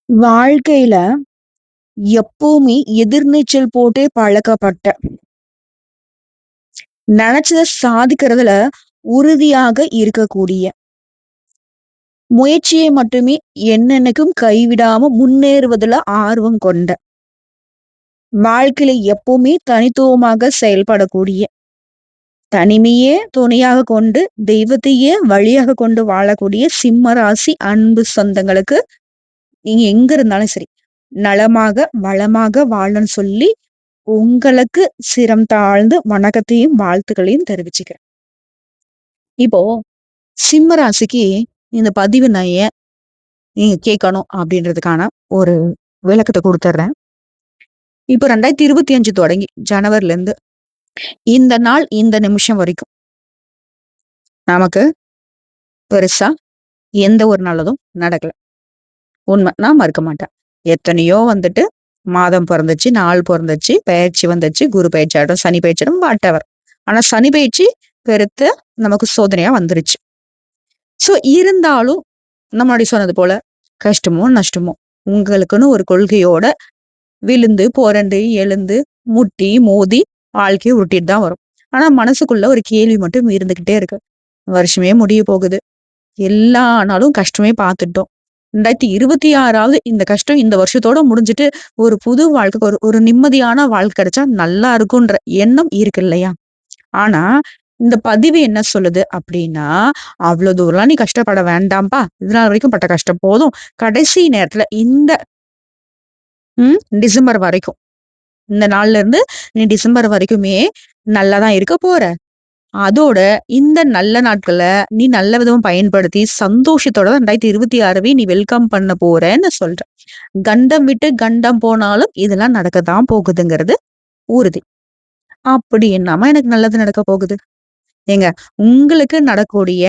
வாழ்க்கையில எப்பவுமே எதிர்நீச்சல் போட்டே பழக்கப்பட்ட, நெனச்சத சாதிக்கிறதுல உறுதியாக இருக்கக்கூடிய, முயற்சியை மட்டுமே என்னென்னைக்கும் கைவிடாம முன்னேறுவதுல ஆர்வம் கொண்ட, வாழ்க்கையில எப்பவுமே தனித்துவமாக செயல்படக்கூடிய, தனிமையே துணையாக கொண்டு தெய்வத்தையே வழியாக கொண்டு வாழக்கூடிய சிம்ம ராசி அன்பு சொந்தங்களுக்கு, நீங்க எங்க இருந்தாலும் சரி, நலமாக, வளமாக வாழணும்னு சொல்லி உங்களுக்கு சிரம் தாழ்ந்து வணக்கத்தையும், வாழ்த்துக்களையும் தெரிவிச்சுக்கிறேன். இப்போ சிம்ம ராசிக்கு இந்த பதிவு நான் ஏன் நீங்க கேட்கணும் அப்படின்றதுக்கான ஒரு விளக்கத்த குடுத்துர்றேன். இப்போ 2025 தொடங்கி ஜனவரிலருந்து இந்த நாள், இந்த நிமிஷம் வரைக்கும் நமக்கு பெருசா எந்த ஒரு நல்லதும் நடக்கல. உண்ம. நான் மறுக்க மாட்டேன். எத்தனையோ வந்துட்டு மாதம் பொறந்துச்சு, நாள் பொறந்துச்சு, பெயர்ச்சி வந்துச்சு, குரு பெயர்ச்சியாகட்டும், சனி பெயர்ச்சியாகட்டும் வாட்டெவர். ஆனா சனி பெயர்ச்சி பெருத்த நமக்கு சோதனையா வந்துருச்சு. சோ இருந்தாலும், நம்ம முன்னாடி சொன்னது போல, கஷ்டமோ, நஷ்டமோ, உங்களுக்குன்னு ஒரு கொள்கையோட விழுந்து, பொரண்டு, எழுந்து, முட்டி, மோதி வாழ்க்கைய உருட்டிட்டு தான் வரும். ஆனா மனசுக்குள்ள ஒரு கேள்வி மட்டும் இருந்துகிட்டே இருக்கு. வருஷமே முடிய போகுது. எல்லா நாளும் கஷ்டமே பார்த்துட்டோம். 2026வது இந்த கஷ்டம் இந்த வருஷத்தோட முடிஞ்சுட்டு, ஒரு புது வாழ்க்கை, ஒரு ஒரு நிம்மதியான வாழ்க்கை கிடைச்சா நல்லா இருக்குன்ற எண்ணம் இருக்கு இல்லையா? ஆனா, இந்த பதிவு என்ன சொல்லுது அப்டின்னா, "அவ்ளோ தூரம்லாம் நீ கஷ்டப்பட வேண்டாம்ப்பா. இதுநாள் வரைக்கும் பட்ட கஷ்டம் போதும். கடைசி நேரத்துல இந்த டிசம்பர் வரைக்கும், இந்த நாள்ல இருந்து நீ டிசம்பர் வரைக்குமே நல்லா தான் இருக்க போற. அதோட இந்த நல்ல நாட்கள நீ நல்ல விதமா பயன்படுத்தி சந்தோஷத்தோட 2026வே நீ வெல்கம் பண்ண போறேன்னு சொல்றேன். கண்டம் விட்டு கண்டம் போனாலும் இதெல்லாம் நடக்கத்தான் போகுதுங்கிறது உறுதி. அப்படி என்னாம எனக்கு நல்லது நடக்க போகுது? ஏங்க, உங்களுக்கு நடக்கக்கூடிய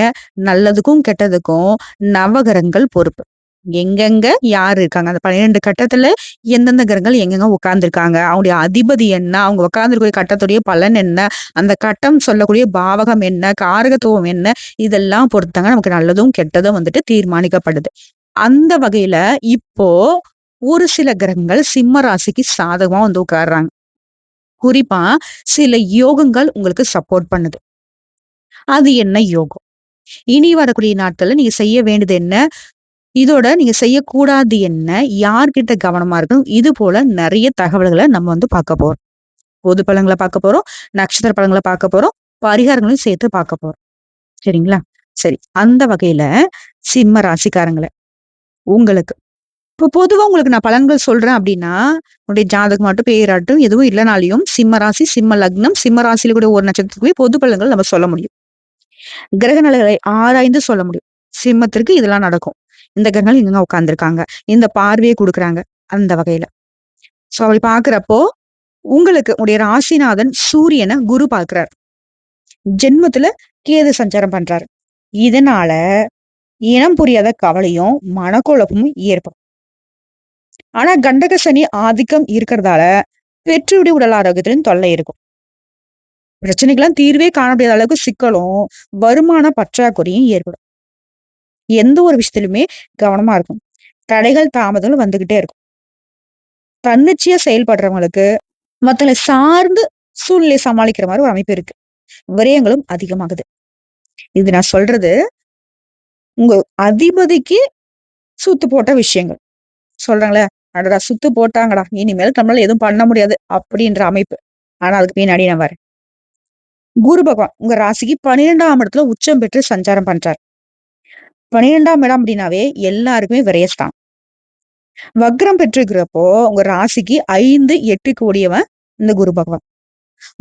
நல்லதுக்கும், கெட்டதுக்கும் நவகிரகங்கள் பொறுப்பு. எங்கெங்க யார் இருக்காங்க? அந்த 12 கட்டத்துல எந்தெந்த கிரகங்கள் எங்கெங்க உட்கார்ந்துருக்காங்க? அவங்களுடைய அதிபதி என்ன? அவங்க உட்கார்ந்திருக்கக்கூடிய கட்டத்துடைய பலன் என்ன? அந்த கட்டம் சொல்லக்கூடிய பாவகம் என்ன? காரகத்துவம் என்ன? இதெல்லாம் பொறுத்துதாங்க நமக்கு நல்லதும், கெட்டதும் வந்துட்டு தீர்மானிக்கப்படுது. அந்த வகையில இப்போ ஒரு சில கிரகங்கள் சிம்ம ராசிக்கு சாதகமா வந்து உட்கார்றாங்க. குறிப்பா சில யோகங்கள் உங்களுக்கு சப்போர்ட் பண்ணுது. அது என்ன யோகம்? இனி வரக்கூடிய நாட்கள்ல நீங்க செய்ய வேண்டியது என்ன? இதோட நீங்க செய்யக்கூடாது என்ன? யார்கிட்ட கவனமா இருக்கணும்? இது போல நெறைய தகவல்கள நம்ம வந்து பார்க்க போறோம். பொது பலன்கள பார்க்க போறோம். நட்சத்திர பலன்கள பார்க்க போறோம். பரிகாரங்களையும் சேர்த்து பார்க்க போறோம். சரிங்களா? சரி. அந்த வகையில சிம்ம ராசிக்காரங்கள உங்களுக்கு இப்போ பொதுவா உங்களுக்கு நான் பலன்கள் சொல்றேன் அப்டின்னா, உங்களுடைய ஜாதகமாகட்டும், பேராகட்டும் எதுவும் இல்லனாலயும் சிம்ம ராசி, சிம்ம லக்னம், சிம்ம ராசியில கூட ஒரு நட்சத்திரத்துக்குமே பொது பலன்கள் நம்ம சொல்ல முடியும். கிரக நிலைகளை ஆராய்ந்து சொல்ல முடியும். சிம்மத்திற்கு இதெல்லாம் நடக்கும். இந்த கிரகங்கள் இங்கங்க உட்கார்ந்துருக்காங்க. இந்த பார்வைய குடுக்குறாங்க. அந்த வகையில. சோ அப்படி பார்க்கிறப்போ, உங்களுக்கு உங்களுடைய ராசிநாதன் சூரியன குரு பார்க்கிறார். ஜென்மத்துல கேது சஞ்சாரம் பண்றாரு. இதனால இனம் புரியாத கவலையும், மனக்குழப்பமும் ஏற்படும். ஆனா கண்டக சனி ஆதிக்கம் இருக்கிறதால, பெற்றோருடைய உடல் ஆரோக்கியத்திலும் தொல்லை இருக்கும். பிரச்சனைக்கெல்லாம் தீர்வே காண முடியாத அளவுக்கு சிக்கலும், வருமான பற்றாக்குறையும் ஏற்படும். எந்த ஒரு விஷயத்திலுமே கவனமா இருக்கணும். தடைகள், தாமதங்கள் வந்துகிட்டே இருக்கும். தன்னிச்சையா செயல்படுறவங்களுக்கு மத்தவங்கள சார்ந்து சூழ்நிலையை சமாளிக்கிற மாரி ஒரு அமைப்பு இருக்கு. விரயங்களும் அதிகமாகுது. இது நான் சொல்றது உங்க அதிபதிக்கு சுத்து போட்ட விஷயங்கள். சொல்றாங்கல்ல, "அடடா! சுத்து போட்டாங்கடா. இனிமேல் நம்மளால எதுவும் பண்ண முடியாது." அப்படின்ற அமைப்பு. ஆனா அதுக்கு பின்னாடி நான் வரேன். குரு பகவான் உங்க ராசிக்கு 12ஆம் இடத்துல உச்சம் பெற்று சஞ்சாரம் பண்றார். 12ஆம் இடம் அப்படின்னாவே எல்லாருக்குமே விரயஸ்தானம். வக்ரம் பெற்றிருக்கிறப்போ உங்க ராசிக்கு 5, 8 கூடியவன் இந்த குரு பகவான்.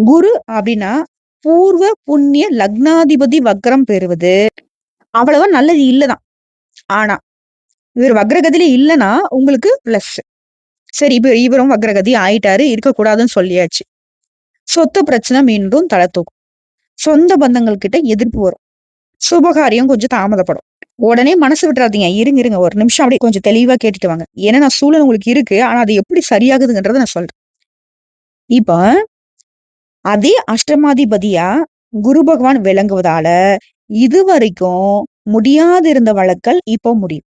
குரு அப்படின்னா பூர்வ புண்ணிய லக்னாதிபதி வக்ரம் பெறுவது அவ்வளவா நல்லது இல்லதான். ஆனா, இவர் வக்ரகதியில இல்லன்னா உங்களுக்கு பிளஸ். சரி இப்ப இவரும் வக்ரகதி ஆயிட்டாரு, இருக்கக்கூடாதுன்னு சொல்லியாச்சு. சொத்து பிரச்சனை மீண்டும் தல தூக்கும். சொந்த பந்தங்கள் கிட்ட எதிர்ப்பு வரும். சுபகாரியம் கொஞ்சம் தாமதப்படும். உடனே மனசு விட்டுறாதீங்க. இருங்க, இருங்க. ஒரு நிமிஷம் அப்படியே கொஞ்சம் தெளிவா கேட்டுட்டு வாங்க. ஏன்னா நான் சூழல் உங்களுக்கு இருக்கு. ஆனா அது எப்படி சரியாகுதுங்கன்றத நான் சொல்றேன். இப்ப அதே அஷ்டமாதிபதியா குரு பகவான் விளங்குவதால, இதுவரைக்கும் முடியாதிருந்த வழக்கல் இப்போ முடியும்.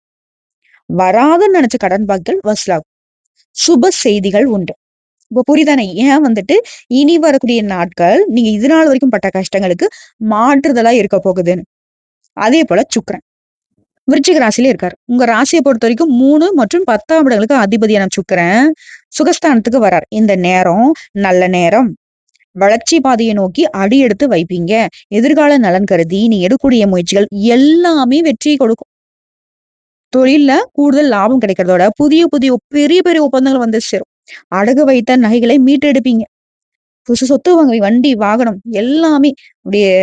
வராதுன்னு நினைச்ச கடன் பாக்கிகள் வசூலாகும். சுப செய்திகள் உண்டு. இப்ப புரியுதானே? ஏன் வந்துட்டு இனி வரக்கூடிய நாட்கள் நீங்க இது நாள் வரைக்கும் பட்ட கஷ்டங்களுக்கு மாற்றுதலா இருக்க போகுதுன்னு. அதே போல சுக்கிரன் விருச்சிக ராசியில இருக்காரு. உங்க ராசியை பொறுத்தவரைக்கும் 3 மற்றும் 10ஆம் இடங்களுக்கு அதிபதியான சுக்கிரன் சுகஸ்தானத்துக்கு வரார். இந்த நேரம் நல்ல நேரம். வளர்ச்சி பாதையை நோக்கி அடி எடுத்து வைப்பீங்க. எதிர்கால நலன் கருதி நீங்க எடுக்கக்கூடிய முயற்சிகள் எல்லாமே வெற்றி கொடுக்கும். தொழில்ல கூடுதல் லாபம் கிடைக்கிறதோட புதிய புதிய பெரிய பெரிய ஒப்பந்தங்கள் வந்து சேரும். அடகு வைத்த நகைகளை மீட்டெடுப்பீங்க. புதுசு சொத்து வண்டி, வாகனம் எல்லாமே அப்படியே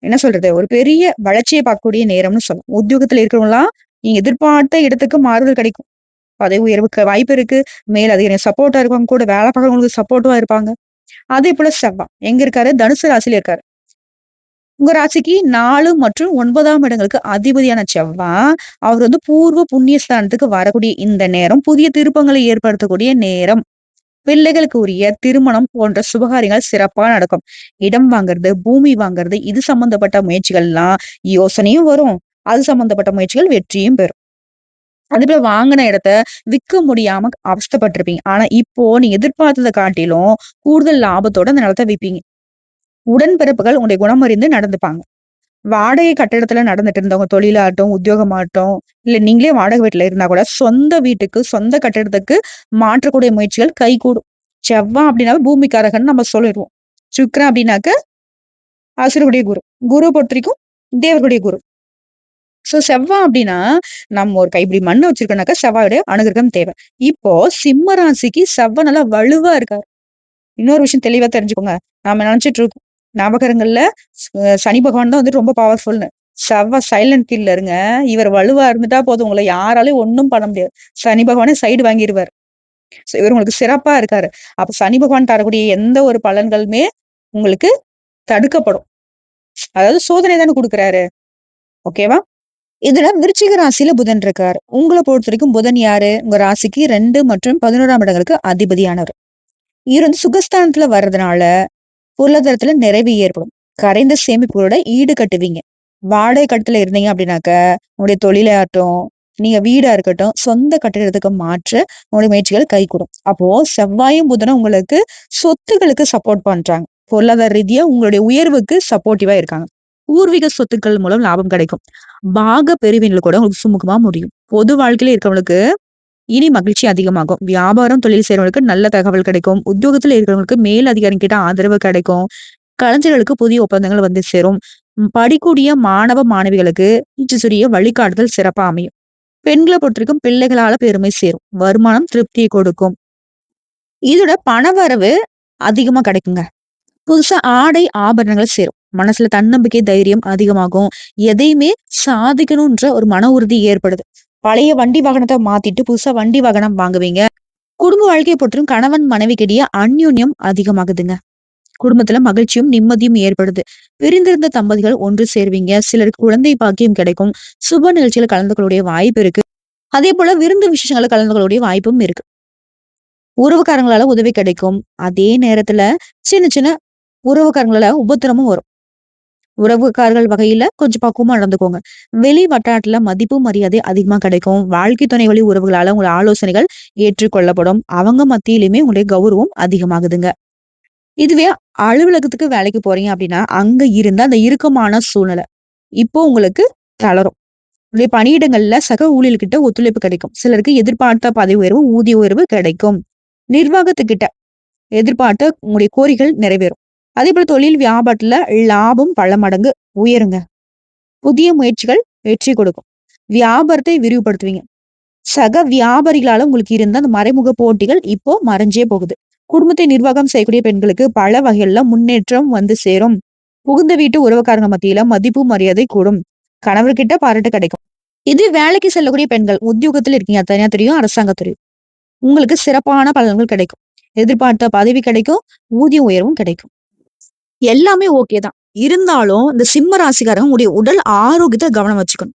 என்ன சொல்றது? ஒரு பெரிய வளர்ச்சிய பார்க்கக்கூடிய நேரம்னு சொல்லலாம். உத்தியோகத்துல இருக்கிறவங்கலாம் நீங்க எதிர்பார்த்த இடத்துக்கு மாறுதல் கிடைக்கும். பதவி உயர்வுக்கு வாய்ப்பு இருக்கு. மேல் அதிகாரி சப்போர்ட்டா இருக்கவங்க கூட வேலை பார்க்கறவங்களுக்கு சப்போர்ட்டிவா இருப்பாங்க. அதே போல செவ்வாய் எங்க இருக்காரு? தனுசு ராசியில இருக்காரு. உங்க ராசிக்கு 4 மற்றும் 9ஆம் இடங்களுக்கு அதிபதியான செவ்வாய், அவர் வந்து பூர்வ புண்ணிய ஸ்தானத்துக்கு வரக்கூடிய இந்த நேரம் புதிய திருப்பங்களை ஏற்படுத்தக்கூடிய நேரம். பிள்ளைகளுக்கு உரிய திருமணம் போன்ற சுபகாரியங்கள் சிறப்பா நடக்கும். இடம் வாங்குறது, பூமி வாங்குறது, இது சம்பந்தப்பட்ட முயற்சிகள்லாம் யோசனையும் வரும். அது சம்பந்தப்பட்ட முயற்சிகள் வெற்றியும் பெறும். அதுபோல வாங்குன இடத்த விக்க முடியாம அவஸ்தைப்பட்டிருப்பீங்க. ஆனா இப்போ நீங்க எதிர்பார்த்தத காட்டிலும் கூடுதல் லாபத்தோட அந்த நிலத்த விப்பீங்க. உடன்பிறப்புகள் உங்களுடைய குணம் அறிந்து நடந்துப்பாங்க. வாடகை கட்டிடத்துல நடந்துட்டு இருந்தவங்க தொழிலாகட்டும், உத்தியோகமாகட்டும், இல்ல நீங்களே வாடகை வீட்ல இருந்தா கூட சொந்த வீட்டுக்கு, சொந்த கட்டிடத்துக்கு மாற்றக்கூடிய முயற்சிகள் கைகூடும். செவ்வா அப்படின்னாவே பூமிக்காரகன்னு நம்ம சொல்லிருவோம். சுக்கிரன் அப்படின்னாக்க அசுரருடைய குரு. குரு பொறுத்தவரைக்கும் தேவர்களுடைய குரு. சோ செவ்வா அப்படின்னா, நம்ம ஒரு கைப்பிடி மண்ணு வச்சிருக்கோம்னாக்கா செவ்வாயுடைய அனுகிரகம் தேவை. இப்போ சிம்ம ராசிக்கு செவ்வா நல்லா வலுவா இருக்காரு. இன்னொரு விஷயம் தெளிவா தெரிஞ்சுக்கோங்க. நாம நினைச்சிட்டு இருக்கோம். நவகிரகங்கள்ல சனி பகவான் தான் வந்துட்டு ரொம்ப பவர்ஃபுல்னு. செவ்வாய் சைலண்ட் கில்லருங்க. இவர் வலுவா இருந்துட்டா போதும். உங்கள யாராலயும் ஒண்ணும் பண்ண முடியாது. சனி பகவானே சைடு வாங்கிருவாரு. இவர் உங்களுக்கு சிறப்பா இருக்காரு. அப்ப சனி பகவான் தரக்கூடிய எந்த ஒரு பலன்களுமே உங்களுக்கு தடுக்கப்படும். அதாவது சோதனை தானே குடுக்குறாரு. ஓகேவா? இதுல விருச்சிக ராசியில புதன் இருக்காரு. உங்கள பொறுத்தவரைக்கும் புதன் யாரு? உங்க ராசிக்கு 2 மற்றும் 11ஆம் இடங்களுக்கு அதிபதியானவர். இவர் வந்து சுகஸ்தானத்துல வர்றதுனால பொருளாதாரத்துல நிறைவு ஏற்படும். கரைந்த சேமிப்புகளோட ஈடு கட்டுவீங்க. வாடகை கட்டத்துல இருந்தீங்க அப்படின்னாக்க, உங்களுடைய தொழிலாகட்டும், நீங்க வீடா இருக்கட்டும், சொந்த கட்டிடத்துக்கு மாற்ற உங்களுடைய முயற்சிகள் கைகூடும். அப்போ செவ்வாயும் புதனும் உங்களுக்கு சொத்துக்களுக்கு சப்போர்ட் பண்றாங்க. பொருளாதார ரீதியா உங்களுடைய உயர்வுக்கு சப்போர்ட்டிவா இருக்காங்க. பூர்வீக சொத்துக்கள் மூலம் லாபம் கிடைக்கும். பாக பிரிவினைகள் கூட உங்களுக்கு சுமூகமா முடியும். பொது வாழ்க்கையில இருக்கிறவங்களுக்கு இனி மகிழ்ச்சி அதிகமாகும். வியாபாரம், தொழில் செய்றவங்களுக்கு நல்ல தகவல் கிடைக்கும். உத்தியோகத்துல இருக்கிறவங்களுக்கு மேல் அதிகாரி கிட்ட ஆதரவு கிடைக்கும். கலைஞர்களுக்கு புதிய ஒப்பந்தங்கள் வந்து சேரும். படிக்கூடிய மாணவ, மாணவிகளுக்கு சுரிய வழிகாட்டுதல் சிறப்பா அமையும். பெண்களை பொறுத்தவரைக்கும் பிள்ளைகளால பெருமை சேரும். வருமானம் திருப்தியை கொடுக்கும். இதோட பணவரவு அதிகமா கிடைக்குங்க. புதுசா ஆடை, ஆபரணங்கள் சேரும். மனசுல தன்னம்பிக்கை, தைரியம் அதிகமாகும். எதையுமே சாதிக்கணும்ன்ற ஒரு மன உறுதி ஏற்படுது. பழைய வண்டி வாகனத்த மாத்திட்டு புதுசா வண்டி வாகனம் வாங்குவீங்க. குடும்ப வாழ்க்கையை பொறுத்தவரைக்கும் கணவன் மனைவிக்கிடையே அந்யோன்யம் அதிகமாகுதுங்க. குடும்பத்துல மகிழ்ச்சியும் நிம்மதியும் ஏற்படுது. பிரிந்திருந்த தம்பதிகள் ஒன்று சேர்வீங்க. சிலருக்கு குழந்தை பாக்கியம் கிடைக்கும். சுப நிகழ்ச்சியில கலந்து கொள்ளக்கூடிய வாய்ப்பு இருக்கு. அதே போல விருந்து விசேஷங்கள கலந்து கொள்ளக்கூடிய வாய்ப்பும் இருக்கு. உறவுக்காரங்களால உதவி கிடைக்கும். அதே நேரத்துல சின்ன சின்ன உறவுக்காரங்களால உபத்திரமும் வரும். உறவுக்காரர்கள் வகையில கொஞ்சம் பக்குவமா நடந்துக்கோங்க. வெளி வட்டாரத்துல மதிப்பு, மரியாதை அதிகமா கிடைக்கும். வாழ்க்கை துணை வழி உறவுகளால உங்க ஆலோசனைகள் ஏற்றுக்கொள்ளப்படும். அவங்க மத்தியிலுமே உங்களுடைய கௌரவம் அதிகமாகுதுங்க. இதுவே அலுவலகத்துக்கு வேலைக்கு போறீங்க அப்படின்னா, அங்க இருந்த அந்த இறுக்கமான சூழ்நிலை, இப்போ உங்களுக்கு தளரும். உங்களுடைய பணியிடங்கள்ல சக ஊழியர்கிட்ட ஒத்துழைப்பு கிடைக்கும். சிலருக்கு எதிர்பார்த்த பதவி உயர்வு, ஊதிய உயர்வு கிடைக்கும். நிர்வாகத்துக்கிட்ட எதிர்பார்த்த உங்களுடைய கோரிக்கைகள் நிறைவேறும். அதே போல தொழில் வியாபாரத்துல லாபம் பல மடங்கு உயருங்க. புதிய முயற்சிகள் வெற்றி கொடுக்கும். வியாபாரத்தை விரிவுபடுத்துவீங்க. சக வியாபாரிகளால உங்களுக்கு இருந்த அந்த மறைமுக போட்டிகள் இப்போ மறைஞ்சே போகுது. குடும்பத்தை நிர்வாகம் செய்யக்கூடிய பெண்களுக்கு பல வகைகள்ல முன்னேற்றம் வந்து சேரும். புகுந்த வீட்டு உறவுக்காரங்க மத்தியில மதிப்பு மரியாதை கூடும். கணவர்கிட்ட பாராட்டு கிடைக்கும். இது வேலைக்கு செல்லக்கூடிய பெண்கள் உத்தியோகத்துல இருக்கீங்க தனியா தெரியும் அரசாங்க தெரியும். உங்களுக்கு சிறப்பான பலன்கள் கிடைக்கும். எதிர்பார்த்த பதவி கிடைக்கும். ஊதிய உயர்வும் கிடைக்கும். எல்லாமே ஓகே தான். இருந்தாலும் இந்த சிம்ம ராசிக்காரங்க உங்களுடைய உடல் ஆரோக்கியத்தை கவனம் வச்சுக்கணும்.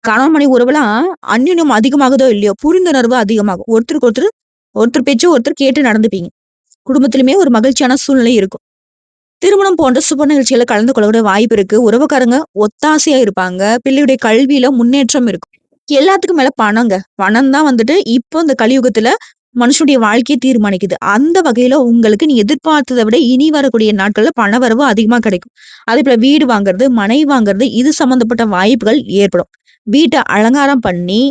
கணவன் மனைவி உறவுலாம் அந்யோன்யம் அதிகமாகுதோ இல்லையோ புரிந்துணர்வு அதிகமாகும். ஒருத்தருக்கு ஒருத்தர் ஒருத்தர் பேச்சு ஒருத்தர் கேட்டு நடந்துப்பீங்க. குடும்பத்திலுமே ஒரு மகிழ்ச்சியான சூழ்நிலை இருக்கும். திருமணம் போன்ற சுப நிகழ்ச்சிகளை கலந்து கொள்ளக்கூடிய வாய்ப்பு இருக்கு. உறவுக்காரங்க ஒத்தாசையா இருப்பாங்க. பிள்ளையுடைய கல்வியில முன்னேற்றம் இருக்கும். எல்லாத்துக்கும் மேல பணங்க. பணம் தான் வந்துட்டு இப்போ இந்த கலியுகத்துல மனுஷனுடைய வாழ்க்கைய தீர்மானிக்குது. அந்த வகையில உங்களுக்கு நீ எதிர்பார்த்தத விட இனி வரக்கூடிய நாட்கள்ல பணவரவு அதிகமா கிடைக்கும். அதேபோல வீடு வாங்குறது, மனை வாங்குறது இது சம்மந்தப்பட்ட வாய்ப்புகள் ஏற்படும். வீட்ட அலங்காரம் பண்ணி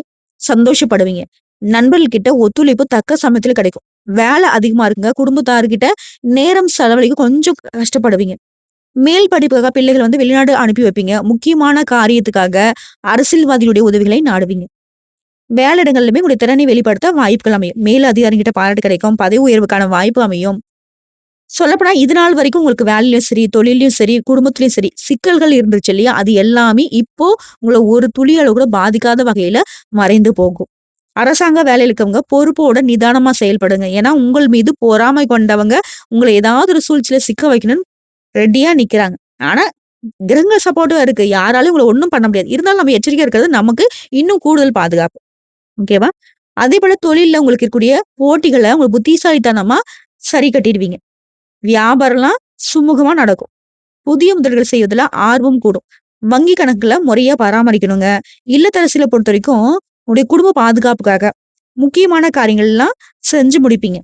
சந்தோஷப்படுவீங்க. நண்பர்கள் கிட்ட ஒத்துழைப்பு தக்க சமயத்துல கிடைக்கும். வேலை அதிகமா இருக்குங்க. குடும்பத்தார்கிட்ட நேரம் செலவழிக்க கொஞ்சம் கஷ்டப்படுவீங்க. மேல் படிப்புக்காக பிள்ளைகள வந்து வெளிநாடு அனுப்பி வைப்பீங்க. முக்கியமான காரியத்துக்காக அரசியல்வாதிகளுடைய உதவிகளை நாடுவீங்க. வேலையிடங்கள்லயுமே உங்களுடைய திறனை வெளிப்படுத்த வாய்ப்புகள் அமையும். மேல் அதிகாரிகிட்ட பாராட்டு கிடைக்கும். பதவி உயர்வுக்கான வாய்ப்பு அமையும். சொல்லப்போனா இது நாள் வரைக்கும் உங்களுக்கு வேலையிலயும் சரி, தொழில்லயும் சரி, குடும்பத்திலயும் சரி, சிக்கல்கள் இருந்துச்சு இல்லையா? அது எல்லாமே இப்போ உங்கள ஒரு துளி அளவு கூட பாதிக்காத வகையில மறைந்து போகும். அரசாங்க வேலையில இருக்கவங்க பொறுப்போட நிதானமா செயல்படுங்க. ஏன்னா, உங்கள் மீது பொறாமை கொண்டவங்க உங்கள ஏதாவது ஒரு சூழ்ச்சியில சிக்க வைக்கணும்னு ரெடியா நிக்கிறாங்க. ஆனா, கிரகங்கள் சப்போர்ட்டும் இருக்கு. யாராலயும் உங்கள ஒண்ணும் பண்ண முடியாது. இருந்தாலும் நம்ம எச்சரிக்கையா இருக்கிறது நமக்கு இன்னும் கூடுதல் பாதுகாப்பு. ஓகேவா? அதேபோல தொழில்ல உங்களுக்கு இருக்கக்கூடிய போட்டிகள உங்க புத்திசாலித்தனமா சரி கட்டிடுவீங்க. வியாபாரம்லாம் சுமூகமா நடக்கும். புதிய முதலீடுகள் செய்வதுல ஆர்வம் கூடும். வங்கி கணக்குல முறையா பராமரிக்கணுங்க. இல்லத்தரசிகள பொறுத்தவரைக்கும் உங்களுடைய குடும்ப பாதுகாப்புக்காக முக்கியமான காரியங்கள்லாம் செஞ்சு முடிப்பீங்க.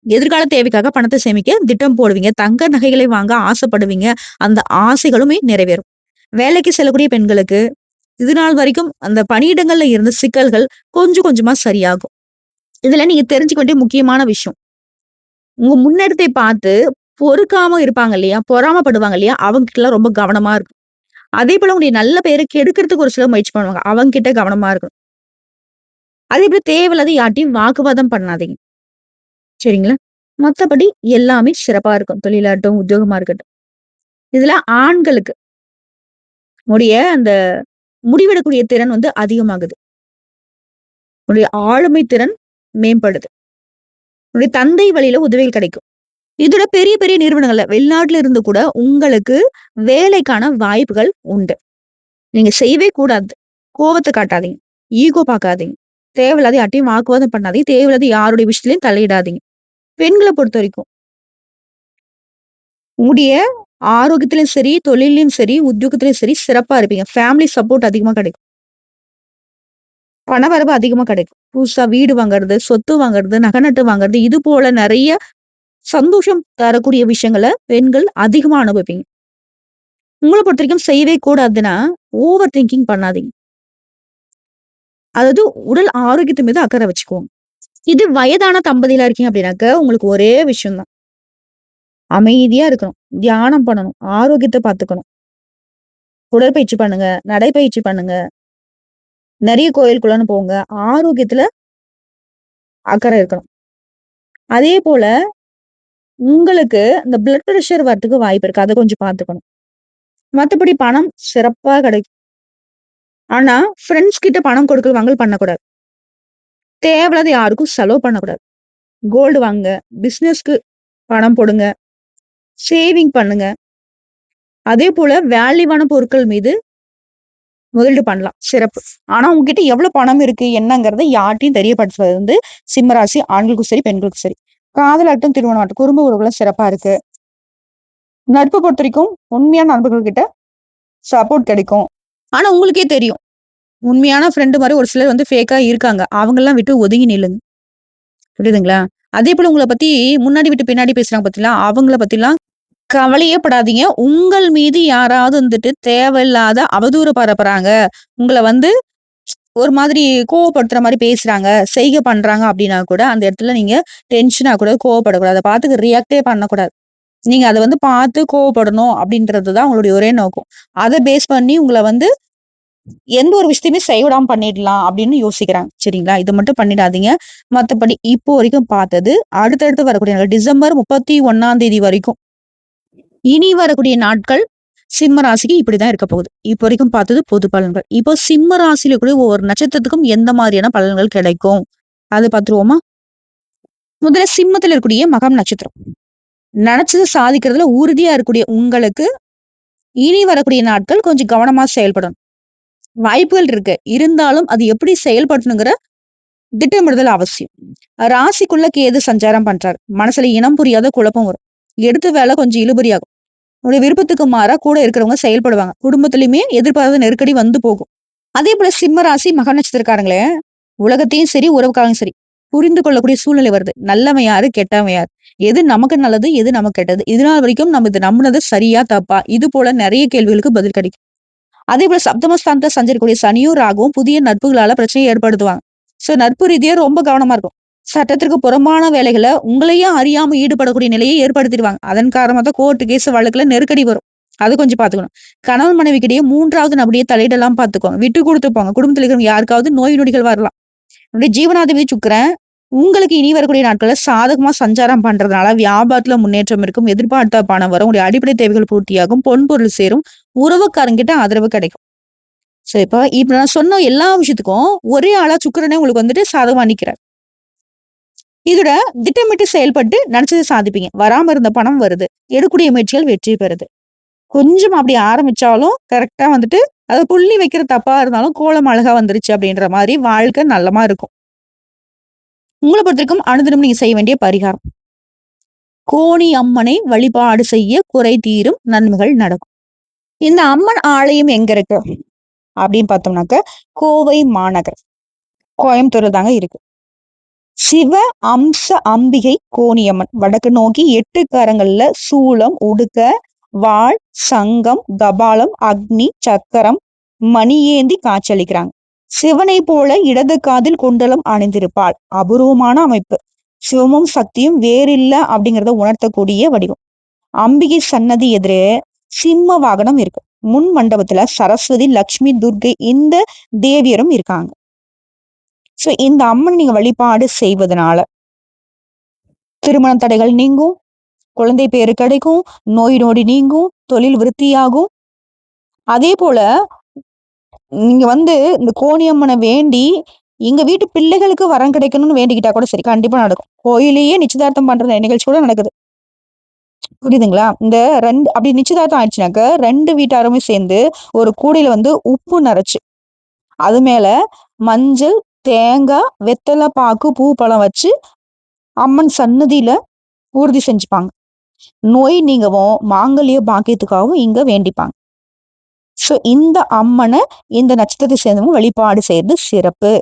எதிர்கால தேவைக்காக பணத்த சேமிக்க திட்டம் போடுவீங்க. தங்க நகைகளை வாங்க ஆசைப்படுவீங்க. அந்த ஆசைகளுமே நிறைவேறும். வேலைக்கு செல்லக்கூடிய பெண்களுக்கு இது நாள் வரைக்கும் அந்த பணியிடங்கள்ல இருந்த சிக்கல்கள் கொஞ்சம் கொஞ்சமா சரியாகும். இதுல நீங்க தெரிஞ்சுக்க வேண்டிய முக்கியமான விஷயம். உங்க முன்னேற்றத்தை பார்த்து பொறுக்காம இருப்பாங்க இல்லையா? பொறாமப்படுவாங்க இல்லையா? அவங்க கிட்டலாம் ரொம்ப கவனமா இருக்கணும். அதேபோல உங்களுடைய நல்ல பெயர கெடுக்கிறதுக்கு ஒரு சிலர் முயற்சி பண்ணுவாங்க. அவங்க கிட்ட கவனமா இருக்கணும். அதேபோல தேவையில்லாத யார்ட்டயும் வாக்குவாதம் பண்ணாதீங்க. சரிங்களா? மத்தபடி எல்லாமே சிறப்பா இருக்கும். தொழிலாகட்டும், உத்தியோகமா இருக்கட்டும். இதுல ஆண்களுக்கு உடைய அந்த முடிவெடுக்கக்கூடிய திறன் வந்து அதிகமாகுது. உடைய ஆளுமை திறன் மேம்படுது. உடைய தந்தை வழியில உதவிகள் கிடைக்கும். இதோட பெரிய பெரிய நிறுவனங்கள்ல வெளிநாட்டுல இருந்து கூட உங்களுக்கு வேலைக்கான வாய்ப்புகள் உண்டு. நீங்க செய்யவே கூடாது. கோவத்த காட்டாதீங்க. ஈகோ பார்க்காதீங்க. தேவையில்லாத யார்ட்டயும் வாக்குவாதம் பண்ணாதீங்க. தேவையில்லாத யாருடைய விஷயத்திலயும் தலையிடாதீங்க. பெண்கள பொறுத்தவரைக்கும், உங்களுடைய ஆரோக்கியத்திலயும் சரி, தொழில்லயும் சரி, உத்தியோகத்திலயும் சரி சிறப்பா இருப்பீங்க. ஃபேமிலி சப்போர்ட் அதிகமா கிடைக்கும். பணவரவு அதிகமா கிடைக்கும். புதுசா வீடு வாங்குறது, சொத்து வாங்குறது, நகை நட்டு வாங்குறது, இது போல நெறைய சந்தோஷம் தரக்கூடிய விஷயங்கள பெண்கள் அதிகமா அனுபவிப்பீங்க. உங்கள பொறுத்தவரைக்கும் செய்யவே கூடாதுன்னா, ஓவர் திங்கிங் பண்ணாதீங்க. அதாவது உடல் ஆரோக்கியத்து மீது அக்கறை வச்சுக்கோங்க. இது வயதான தம்பதிகளா இருக்கீங்க அப்படின்னாக்க, உங்களுக்கு ஒரே விஷயம் தான். அமைதியா இருக்கணும். தியானம் பண்ணணும். ஆரோக்கியத்த பார்த்துக்கணும். உடற்பயிற்சி பண்ணுங்க. நடைப்பயிற்சி பண்ணுங்க. நெறைய கோயிலுக்குள்ளன்னு போங்க. ஆரோக்கியத்துல அக்கறை இருக்கணும். அதே போல உங்களுக்கு இந்த பிளட் பிரஷர் வரதுக்கு வாய்ப்பு இருக்கு. அத கொஞ்சம் பார்த்துக்கணும். மத்தபடி பணம் சிறப்பா கிடைக்கும். ஆனா, ஃப்ரெண்ட்ஸ் கிட்ட பணம் கொடுக்கல் வாங்கல் பண்ணக்கூடாது. தேவையில்லாத யாருக்கும் செலவு பண்ணக்கூடாது. கோல்டு வாங்குங்க. பிசினஸ்க்கு பணம் போடுங்க. சேவிங் பண்ணுங்க. அதேபோல வேல்யூவான பொருட்கள் மீது முதலீடு பண்ணலாம். சிறப்பு. ஆனா உங்ககிட்ட எவ்வளவு பணம் இருக்கு என்னங்கிறத யார்ட்டயும் தெரியப்படுத்துறது வந்து சிம்ம ராசி ஆண்களுக்கும் சரி, பெண்களுக்கும் சரி. காதலாகட்டும், திருமணமாகட்டும் குடும்ப உறவுகளும் சிறப்பா இருக்கு. நட்பு பொறுத்தவரைக்கும் உண்மையான நண்பர்கள் கிட்ட சப்போர்ட் கிடைக்கும். ஆனா உங்களுக்கே தெரியும். உண்மையான ஃப்ரெண்ட் மாரி ஒரு சிலர் வந்து ஃபேக்கா இருக்காங்க. அவங்கலாம் விட்டு ஒதுங்கி நில்லுங்க. புரியுதுங்களா? அதேபோல உங்கள பத்தி முன்னாடி விட்டு பின்னாடி பேசுறாங்க பாத்தீங்களா? அவங்கள பத்திலாம் கவலையே படாதீங்க. உங்கள் மீது யாராவது வந்துட்டு தேவையில்லாத அவதூறு பரப்புறாங்க. உங்கள வந்து ஒரு மாதிரி கோவப்படுத்துற மாரி பேசுறாங்க, செய்கை பண்றாங்க அப்டின்னா கூட, அந்த இடத்துல நீங்க டென்ஷன் ஆகக்கூடாது, கோவப்படக்கூடாது. அத பார்த்து ரியாக்ட்டே பண்ணக்கூடாது. நீங்க அத வந்து பார்த்து கோவப்படணும் அப்டின்றது தான் உங்களுடைய ஒரே நோக்கம். அத பேஸ் பண்ணி உங்கள வந்து எந்த ஒரு விஷயத்தையுமே செய்விடாம பண்ணிடலாம் அப்டின்னு யோசிக்கிறாங்க. சரிங்களா? இத மட்டும் பண்ணிடாதீங்க. மத்தபடி இப்போ வரைக்கும் பார்த்தது, அடுத்தடுத்து வரக்கூடிய நாள் டிசம்பர் 31ஆம் தேதி வரைக்கும் இனி வரக்கூடிய நாட்கள் சிம்ம ராசிக்கு இப்படிதான் இருக்க போகுது. இப்போ வரைக்கும் பார்த்தது பொது பலன்கள். இப்போ சிம்ம ராசியில கூடிய ஒவ்வொரு நட்சத்திரத்துக்கும் எந்த மாதிரியான பலன்கள் கிடைக்கும்? அது பார்த்துருவோமா? முதல்ல சிம்மத்துல இருக்கக்கூடிய மகம் நட்சத்திரம். நெனச்சத சாதிக்கிறதுல உறுதியா இருக்கக்கூடிய உங்களுக்கு, இனி வரக்கூடிய நாட்கள் கொஞ்சம் கவனமா செயல்படணும். வாய்ப்புகள் இருக்கு. இருந்தாலும் அது எப்படி செயல்படணுங்கிற திட்டமிடுதல் அவசியம். ராசிக்குள்ள கேது சஞ்சாரம் பண்றாரு. மனசுல இனம் புரியாத குழப்பம் வரும். எடுத்த வேலை கொஞ்சம் இழுபறியாகும். உங்களுடைய விருப்பத்துக்கு மாறா கூட இருக்கிறவங்க செயல்படுவாங்க. குடும்பத்திலயுமே எதிர்பாராத நெருக்கடி வந்து போகும். அதே போல சிம்ம ராசி மக நட்சத்திரக்காரங்களே, உலகத்தையும் சரி, உறவுக்காகவும் சரி, புரிந்து கொள்ளக்கூடிய சூழ்நிலை வருது. நல்லவன் யாரு? கெட்டவன் யாரு? எது நமக்கு நல்லது? எது நமக்கு கெட்டது? இதுநாள் வரைக்கும் நம்ம இது நம்புனது சரியா? தப்பா? இது போல நெறைய கேள்விகளுக்கு பதில் கிடைக்கும். அதேபோல சப்தமஸ்தானத்துல சஞ்சரிக்கக்கூடிய சனியும், ராகுவும் புதிய நட்புகளால பிரச்சனையை ஏற்படுத்துவாங்க. நட்பு ரீதியா ரொம்ப கவனமா இருக்கும். சட்டத்திற்கு புறம்பான வேலைகள உங்களையே அறியாம ஈடுபடக்கூடிய நிலையை ஏற்படுத்திடுவாங்க. அதன் காரணமா தான் கோர்ட் கேஸ் வழக்குல நெருக்கடி வரும். அது கொஞ்சம் பாத்துக்கணும். கணவன் மனைவிக்கிடையே 3வது நபரையே தலையிடலாம் பாத்துக்கோங்க. விட்டு குடுத்து போங்க. குடும்பத்துல இருக்கிறவங்க யாருக்காவது நோய் நொடிகள் வரலாம். உங்களுடைய ஜீவனாதிபதி சுக்கிரன் உங்களுக்கு இனி வரக்கூடிய நாட்கள்ல சாதகமா சஞ்சாரம் பண்றதுனால வியாபாரத்துல முன்னேற்றம் இருக்கும். எதிர்பார்த்த பணம் வரும். உங்களுடைய அடிப்படை தேவைகள் பூர்த்தியாகும். பொன் பொருள் சேரும். உறவுக்காரங்கிட்ட ஆதரவு கிடைக்கும். இப்ப நான் சொன்ன எல்லா விஷயத்துக்கும் ஒரே ஆளா சுக்கிரனே உங்களுக்கு வந்துட்டு சாதகமா நிக்கிறார். இதோட திட்டமிட்டு செயல்பட்டு நினைச்சதை சாதிப்பீங்க. வராம இருந்த பணம் வருது. எடுக்கக்கூடிய முயற்சிகள் வெற்றி பெறுது. கொஞ்சம் அப்படி ஆரம்பிச்சாலும் கரெக்ட்டா வந்துட்டு அத புள்ளி வைக்கிற தப்பா இருந்தாலும் கோலம் அழகா வந்துருச்சு அப்படின்ற மாரி வாழ்க்கை நல்லமா இருக்கும். உங்கள பொறுத்தவரைக்கும் அனுதினமும் நீங்க செய்ய வேண்டிய பரிகாரம். கோணி அம்மனை வழிபாடு செய்ய குறை தீரும் நன்மைகள் நடக்கும். இந்த அம்மன் ஆலயம் எங்க இருக்கு அப்படின்னு பார்த்தோம்னாக்க, கோவை மாநகர், கோயம்புத்தூர்ல தாங்க இருக்கு. சிவ அம்ச அம்பிகை கோணியம்மன். வடக்கு நோக்கி 8 கரங்கள்ல சூலம், உடுக்க, வாள், சங்கம், கபாலம், அக்னி, சக்கரம், மணியேந்தி காட்சியளிக்கிறாங்க. சிவனை போல இடது காதில் குண்டலம் அணிந்திருப்பாள். அபூர்வமான அமைப்பு. சிவமும் சக்தியும் வேறில்ல அப்படிங்கிறத உணர்த்தக்கூடிய வடிவம். அம்பிகை சன்னதி எதிரே சிம்ம வாகனம் இருக்கு. முன் மண்டபத்துல சரஸ்வதி, லக்ஷ்மி, துர்க்கை இந்த தேவியரும் இருக்காங்க. இந்த அம்மன் நீங்க வழிபாடு செய்வதனால திருமண தடைகள் நீங்கும், குழந்தை பேரு கிடைக்கும், நோய் நொடி நீங்கும், தொழில் விருத்தியாகும். அதே போல நீங்க இந்த கோணியம்மனை வேண்டி எங்க வீட்டு பிள்ளைகளுக்கு வரம் கிடைக்கணும்னு வேண்டிக்கிட்டா கூட சரி, கண்டிப்பா நடக்கும். கோயிலேயே நிச்சயதார்த்தம் பண்ற நிகழ்ச்சி கூட நடக்குது. புரியுதுங்களா? இந்த 2 அப்படி நிச்சயதார்த்தம் ஆயிடுச்சுனாக்க 2 வீட்டாருமே சேர்ந்து ஒரு கூடையில உப்பு நரைச்சு, அது மேல மஞ்சள், தேங்காய், வெத்தலை பாக்கு, பூ பழம் வச்சு அம்மன் சன்னதியில உறுதி செஞ்சுப்பாங்க. நோய் நீங்கவும், மாங்கல்ய பாக்கியத்துக்காகவும் இங்க வேண்டிப்பாங்க. இந்த அம்மனை இந்த நட்சத்திரத்தை சேர்ந்தவங்க வழிபாடு செய்யறது சிறப்பு.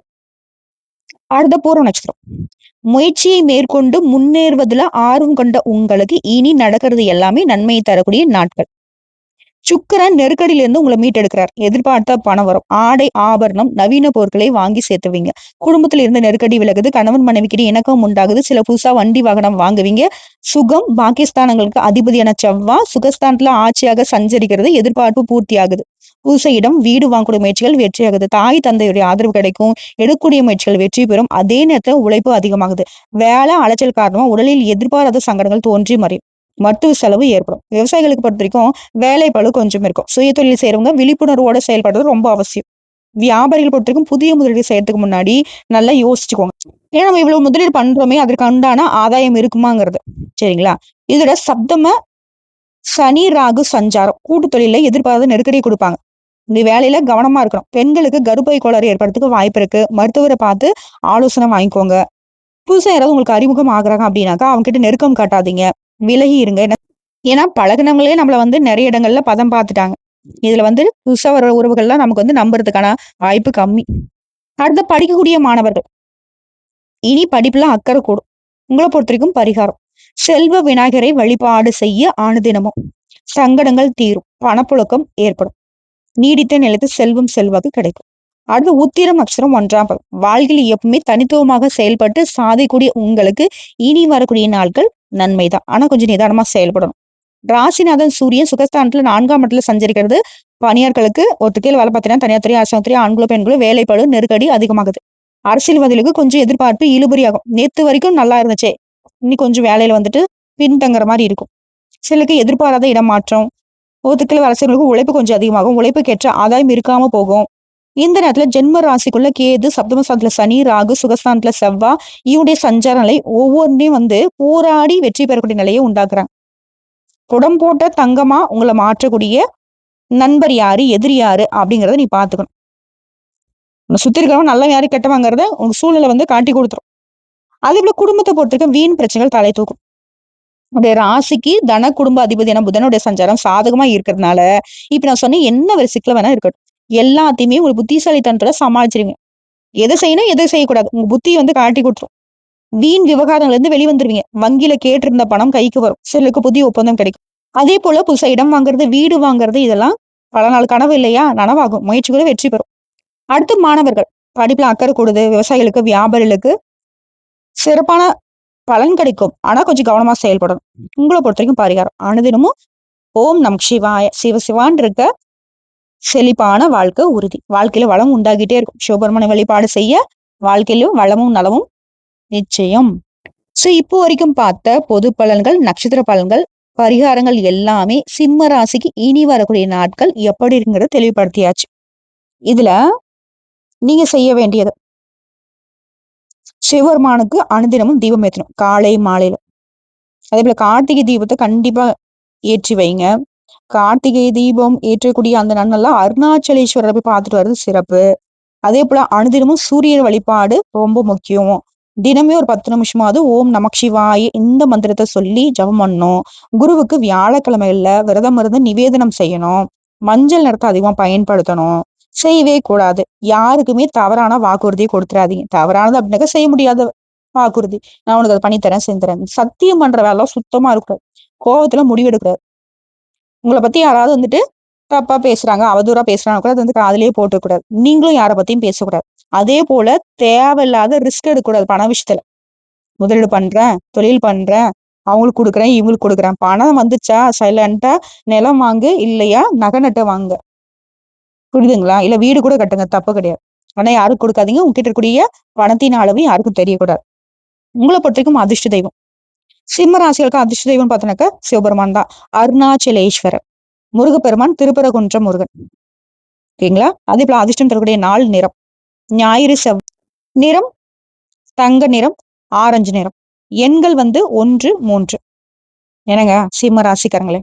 அடுத்த பூர்வ நட்சத்திரம். முயற்சியை மேற்கொண்டு முன்னேறுவதுல ஆர்வம் கொண்ட உங்களுக்கு இனி நடக்கிறது எல்லாமே நன்மையை தரக்கூடிய நாட்கள். சுக்கிரன் நெருக்கடியிலிருந்து உங்களை மீட்டெடுக்கிறார். எதிர்பார்த்த பணம் வரும். ஆடை, ஆபரணம், நவீன பொருட்களை வாங்கி சேர்த்துவீங்க. குடும்பத்துல இருந்து நெருக்கடி விலகுது. கணவன் மனைவிக்கிட்ட இணக்கம் உண்டாகுது. சில புதுசா வண்டி வாகனம் வாங்குவீங்க. சுகம், பாகிஸ்தானங்களுக்கு அதிபதியான செவ்வாய் சுகஸ்தானத்துல ஆட்சியாக சஞ்சரிக்கிறது. எதிர்பார்ப்பு பூர்த்தி ஆகுது. புதுச இடம், வீடு வாங்கக்கூடிய முயற்சிகள் வெற்றியாகுது. தாய் தந்தையுடைய ஆதரவு கிடைக்கும். எடுக்கக்கூடிய முயற்சிகள் வெற்றி பெறும். அதே நேரத்துல உழைப்பு அதிகமாகுது. வேலை அலைச்சல் காரணமா உடலில் எதிர்பாராத சங்கடங்கள் தோன்றி மறையும். மருத்துவ செலவு ஏற்படும். விவசாயிகளுக்கு பொறுத்த வரைக்கும் வேலை பளு கொஞ்சம் இருக்கும். சுய தொழில் செய்யறவங்க விழிப்புணர்வோட செயல்படுறது ரொம்ப அவசியம். வியாபாரிகள் பொறுத்த வரைக்கும் புதிய முதலீடு செய்யறதுக்கு முன்னாடி நல்லா யோசிச்சுக்கோங்க. ஏன்னா நம்ம இவ்வளவு முதலீடு பண்றோமே, அதற்கு உண்டான ஆதாயம் இருக்குமாங்கிறது. சரிங்களா? இதோட சப்தம சனி, ராகு சஞ்சாரம் கூட்டு தொழில எதிர்பாராத நெருக்கடி கொடுப்பாங்க. இந்த வேலையில கவனமா இருக்கணும். பெண்களுக்கு கர்ப்பப்பை கோளாறு ஏற்படுறதுக்கு வாய்ப்பு இருக்கு. மருத்துவரை பார்த்து ஆலோசனை வாங்கிக்கோங்க. புதுசா யாராவது உங்களுக்கு அறிமுகம் ஆகுறாங்க அப்படின்னாக்கா அவங்க கிட்ட நெருக்கம் காட்டாதீங்க. விலகி இருங்க. ஏன்னா பழகுனவங்களே நம்மள நிறைய இடங்கள்ல பதம் பார்த்துட்டாங்க. இதுல புதுசா வர உறவுகள்லாம் நமக்கு நம்புறதுக்கான வாய்ப்பு கம்மி. அடுத்து படிக்கக்கூடிய மாணவர்கள் இனி படிப்புல அக்கறை கூடும். உங்களை பொறுத்த வரைக்கும் பரிகாரம். செல்வ விநாயகரை வழிபாடு செய்ய அனுதினமும் சங்கடங்கள் தீரும். பணப்புழக்கம் ஏற்படும். நீடித்த நிலைத்து செல்வம் செல்வாக்கு கிடைக்கும். அடுத்து உத்திரம் அக்ஷரம் 1ஆம் பதம். வாழ்க்கையில் எப்பவுமே தனித்துவமாக செயல்பட்டு சாதிக்கூடிய உங்களுக்கு இனி வரக்கூடிய நாட்கள் நன்மைதான். ஆனா கொஞ்சம் நிதானமா செயல்படணும். ராசிநாதன் சூரியன் சுகஸ்தானத்துல 4ஆம் இடத்துல சஞ்சரிக்கிறது பணியாட்களுக்கு ஒத்துக்கையில் வேலை பார்த்தீங்கன்னா தனியார் துறை, அரசாங்க துறை, ஆண்களோ பெண்களோ வேலைப்பளு நெருக்கடி அதிகமாகுது. அரசியல்வாதிகளுக்கு கொஞ்சம் எதிர்பார்ப்பு இழுபறியாகும். நேத்து வரைக்கும் நல்லா இருந்துச்சே, இன்னி கொஞ்சம் வேலையில பின்தங்குற மாதிரி இருக்கும். சிலருக்கு எதிர்பாராத இடமாற்றம், ஒத்துக்கையில் வேலை செய்யறவங்களுக்கு உழைப்பு கொஞ்சம் அதிகமாகும். உழைப்புக்கேற்ற ஆதாயம் இருக்காம போகும். இந்த நேரத்துல ஜென்ம ராசிக்குள்ள கேது, சப்தமஸ்தானத்துல சனி, ராகு, சுகஸ்தானத்துல செவ்வா இவனுடைய சஞ்சார நிலை ஒவ்வொன்றையும் போராடி வெற்றி பெறக்கூடிய நிலையை உண்டாக்குறாங்க. குடம் போட்ட தங்கமா உங்களை மாற்றக்கூடிய நண்பர் யாரு, எதிரி யாரு அப்படிங்கறத நீ பாத்துக்கணும். சுத்தி இருக்கிறவங்க நல்ல யாரு கெட்டவாங்கிறத உங்க சூழ்நிலை காட்டி கொடுத்துரும். அதே போல குடும்பத்தை பொறுத்திருக்க வீண் பிரச்சனைகள் தலை தூக்கும். உடைய ராசிக்கு தன குடும்ப அதிபதியான புதனுடைய சஞ்சாரம் சாதகமா இருக்கிறதுனால இப்ப நான் சொன்ன என்ன ஒரு சிக்கல வேணா இருக்கட்டும், எல்லாத்தையுமே ஒரு புத்திசாலித்தனத்துல சமாளிச்சிருவீங்க. எதை செய்யணும், எதை செய்யக்கூடாது. உங்க புத்தி வந்து காட்டி குடுத்துரும். வீண் விவகாரங்கள்ல இருந்து வெளிவந்துருவீங்க. வங்கியில கேட்டிருந்த பணம் கைக்கு வரும். சிலருக்கு புதிய ஒப்பந்தம் கிடைக்கும். அதே போல புதுசா இடம் வாங்குறது, வீடு வாங்குறது இதெல்லாம் பல நாள் கனவு இல்லையா? நனவாகும். முயற்சி கூட வெற்றி பெறும். அடுத்து மாணவர்கள். படிப்புல அக்கறை கூடுது. விவசாயிகளுக்கு, வியாபாரிகளுக்கு சிறப்பான பலன் கிடைக்கும். ஆனா கொஞ்சம் கவனமா செயல்படணும். உங்கள பொறுத்தவரைக்கும் பரிகாரம். அனுதினமும் ஓம் நமக் சிவாய, சிவ சிவான்னு இருக்க செழிப்பான வாழ்க்கை உறுதி. வாழ்க்கையில வளம் உண்டாகிட்டே இருக்கும். சிவபெருமான வழிபாடு செய்ய வாழ்க்கையிலும் வளமும் நலமும் நிச்சயம். சோ இப்போ வரைக்கும் பார்த்த பொது பலன்கள், நட்சத்திர பலன்கள், பரிகாரங்கள் எல்லாமே சிம்ம ராசிக்கு இனி வரக்கூடிய நாட்கள் எப்படி இருக்குங்கிறத தெளிவுபடுத்தியாச்சு. இதுல நீங்க செய்ய வேண்டியது சிவபெருமானுக்கு அனுதினமும் தீபம் ஏற்றணும். காலை, மாலையில. அதே போல கார்த்திகை தீபத்தை கண்டிப்பா ஏற்றி வைங்க. கார்த்திகை தீபம் ஏற்றக்கூடிய அந்த நாள்ல அருணாச்சலேஸ்வரரை போய் பார்த்துட்டு வர்றது சிறப்பு. அதே போல அனுதினமும் சூரிய வழிபாடு ரொம்ப முக்கியம். தினமே ஒரு 10 நிமிஷமாவது ஓம் நமக் சிவாய இந்த மந்திரத்தை சொல்லி ஜெபம் பண்ணணும். குருவுக்கு வியாழக்கிழமைகள்ல விரதம் இருந்து நிவேதனம் செய்யணும். மஞ்சள் நிறத்தை அதிகமா பயன்படுத்தணும். செய்யவே கூடாது. யாருக்குமே தவறான வாக்குறுதியை கொடுத்துறாதீங்க. தவறானது அப்படின்னாக்க செய்ய முடியாத வாக்குறுதி. நான் உனக்கு அதை பண்ணித்தரேன், செஞ்சுறேன். சத்தியம் பண்ற வேலை சுத்தமா இருக்கக்கூடாது. கோவத்துல முடிவெடுக்கூடாது. உங்களை பத்தி யாராவது வந்துட்டு தப்பா பேசுறாங்க, அவதூறா பேசுறாங்க கூட அது வந்து காதுலயே போட்டுக்கூடாது. நீங்களும் யாரை பத்தியும் பேசக்கூடாது. அதே போல தேவையில்லாத ரிஸ்க் எடுக்கக்கூடாது பண விஷயத்துல. முதலீடு பண்றேன், தொழில் பண்றேன், அவங்களுக்கு குடுக்குறேன், இவங்களுக்கு குடுக்குறேன். பணம் வந்துச்சா சைலண்டா நிலம் வாங்கு, இல்லையா நகை நட்டை வாங்க. புரியுதுங்களா? இல்ல வீடு கூட கட்டுங்க, தப்பு கிடையாது. ஆனா யாருக்கும் கொடுக்காதீங்க. உங்ககிட்ட இருக்கக்கூடிய பணத்தின் அளவு யாருக்கும் தெரியக்கூடாது. உங்களை பொறுத்தவரைக்கும் அதிர்ஷ்ட தெய்வம். சிம்ம ராசிகளுக்கு அதிர்ஷ்ட தெய்வம் பார்த்தோன்னாக்கா சிவபெருமான் தான். அருணாச்சலேஸ்வரர். முருகப்பெருமான், திருப்பரங்குன்ற முருகன். ஓகேங்களா? அதே போல அதிர்ஷ்டம் தரக்கூடிய நாள் நிறம். ஞாயிறு நிறம் தங்க நிறம், ஆரஞ்சு நிறம். எண்கள் வந்து 1, 3. என்னங்க சிம்ம ராசிக்காரங்களே,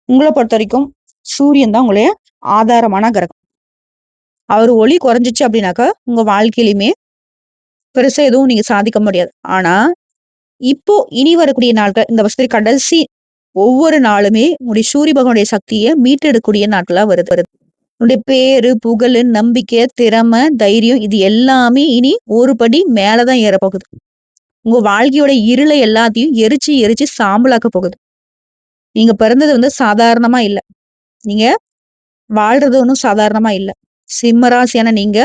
உங்களை பொறுத்த வரைக்கும் சூரியன் தான் உங்களுடைய ஆதாரமான கிரகம். அவர் ஒளி குறைஞ்சிச்சு அப்படின்னாக்கா உங்க வாழ்க்கையிலுமே பெருசா எதுவும் நீங்க சாதிக்க முடியாது. ஆனா இப்போ இனி வரக்கூடிய நாட்கள் இந்த வருஷத்துல கடைசி ஒவ்வொரு நாளுமே உங்களுடைய சூரிய பகவானுடைய சக்தியை மீட்டெடுக்கக்கூடிய நாட்களா வருது. உன்னுடைய பேரு, புகழு, நம்பிக்கை, திறமை, தைரியம் இது எல்லாமே இனி ஒரு படி மேலதான் ஏறப்போகுது. உங்க வாழ்க்கையோட இருளை எல்லாத்தையும் எரிச்சு எரிச்சு சாம்பலாக்க போகுது. நீங்க பிறந்தது வந்து சாதாரணமா இல்ல. நீங்க வாழ்றது ஒண்ணும் சாதாரணமா இல்ல. சிம்மராசியான நீங்க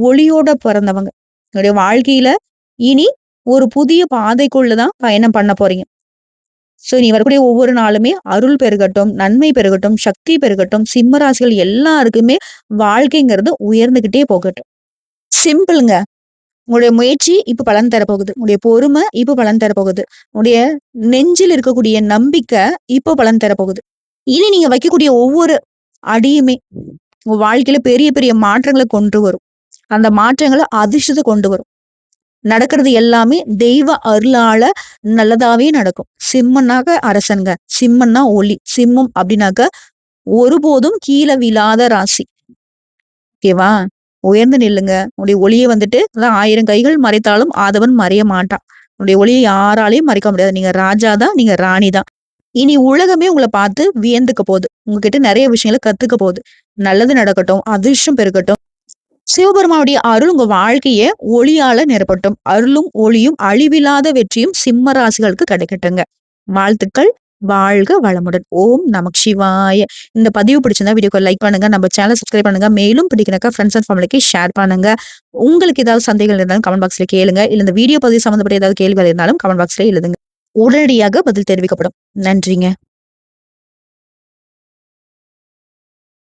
ஒளியோட பிறந்தவங்க. உங்களுடைய வாழ்க்கையில இனி ஒரு புதிய பாதைக்குள்ளதான் பயணம் பண்ண போறீங்க. சோ நீ வரக்கூடிய ஒவ்வொரு நாளுமே அருள் பெருகட்டும், நன்மை பெருகட்டும், சக்தி பெருகட்டும். சிம்ம ராசிகள் எல்லாருக்குமே வாழ்க்கைங்கிறது உயர்ந்துகிட்டே போகட்டும். சிம்பிள்ங்க. உங்களுடைய முயற்சி இப்ப பலன் தரப்போகுது. உங்களுடைய பொறுமை இப்ப பலன் தரப்போகுது. உங்களுடைய நெஞ்சில் இருக்கக்கூடிய நம்பிக்கை இப்ப பலன் தரப்போகுது. இனி நீங்க வைக்கக்கூடிய ஒவ்வொரு அடியுமே உங்க வாழ்க்கையில பெரிய பெரிய மாற்றங்களை கொண்டு வரும். அந்த மாற்றங்களை அதிர்ஷ்டத்தை கொண்டு வரும். நடக்கிறது எல்லாமே தெய்வ அருளால நல்லதாவே நடக்கும். சிம்மன்னாக்க அரசன்க. சிம்மன்னா ஒளி. சிம்மம் அப்படின்னாக்க ஒருபோதும் கீழே விழாத ராசி. ஓகேவா? உயர்ந்து நில்லுங்க. உன்னுடைய ஒளியை வந்துட்டு அதான் 1000 கைகள் மறைத்தாலும் ஆதவன் மறைய மாட்டான். உன்னுடைய ஒளியை யாராலையும் மறைக்க முடியாது. நீங்க ராஜா தான், நீங்க ராணி தான். இனி உலகமே உங்களை பார்த்து வியந்துக்க போகுது. உங்ககிட்ட நிறைய விஷயங்களை கத்துக்க போகுது. நல்லது நடக்கட்டும், அதிர்ஷ்டம் பெருகட்டும். சிவபெருமானுடைய அருள் உங்க வாழ்க்கைய ஒளியால நிரப்பட்டும். அருளும் ஒளியும் அழிவில்லாத வெற்றியும் சிம்ம ராசிகளுக்கு கிடைக்கட்டுங்க. வாழ்த்துக்கள். வாழ்க வளமுடன். ஓம் நமக் சிவாய. இந்த பதிவு பிடிச்சிருந்தா வீடியோக்கு லைக் பண்ணுங்க. நம்ம சேனல் சப்ஸ்கிரைப் பண்ணுங்க. மேலும் பிடிக்கிறக்கா ஃப்ரெண்ட்ஸ் அண்ட் ஃபேமிலிக்கு ஷேர் பண்ணுங்க. உங்களுக்கு ஏதாவது சந்தேகங்கள் இருந்தாலும் கமெண்ட் பாக்ஸ்ல கேளுங்க. இல்ல இந்த வீடியோ பதிவு சம்பந்தப்பட்ட ஏதாவது கேள்விகள் இருந்தாலும் கமெண்ட் பாக்ஸ்ல எழுதுங்க. உடனடியாக பதில் தெரிவிக்கப்படும். நன்றிங்க.